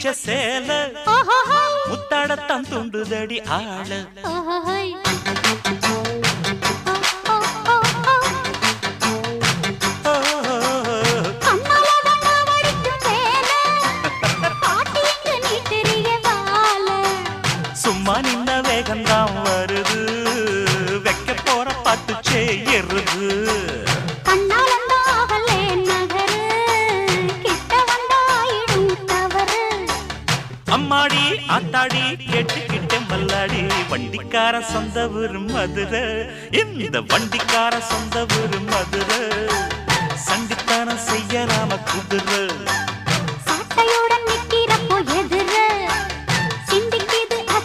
வச்ச சேல முத்தாடத்தான் துண்டுதடி ஆள சும்மா நின்ன வேகந்தான் வருது வைக்க போற பாட்டு செய்யறது அம்மாடி ஆத்தாடி கேட்டுக்கிட்டே மல்லாடி வண்டிக்கார சொந்த ஊரு மதுரை இந்த வண்டிக்கார சொந்த ஊரு மதுரை சண்டித்தானம் செய்யலாம குதிரை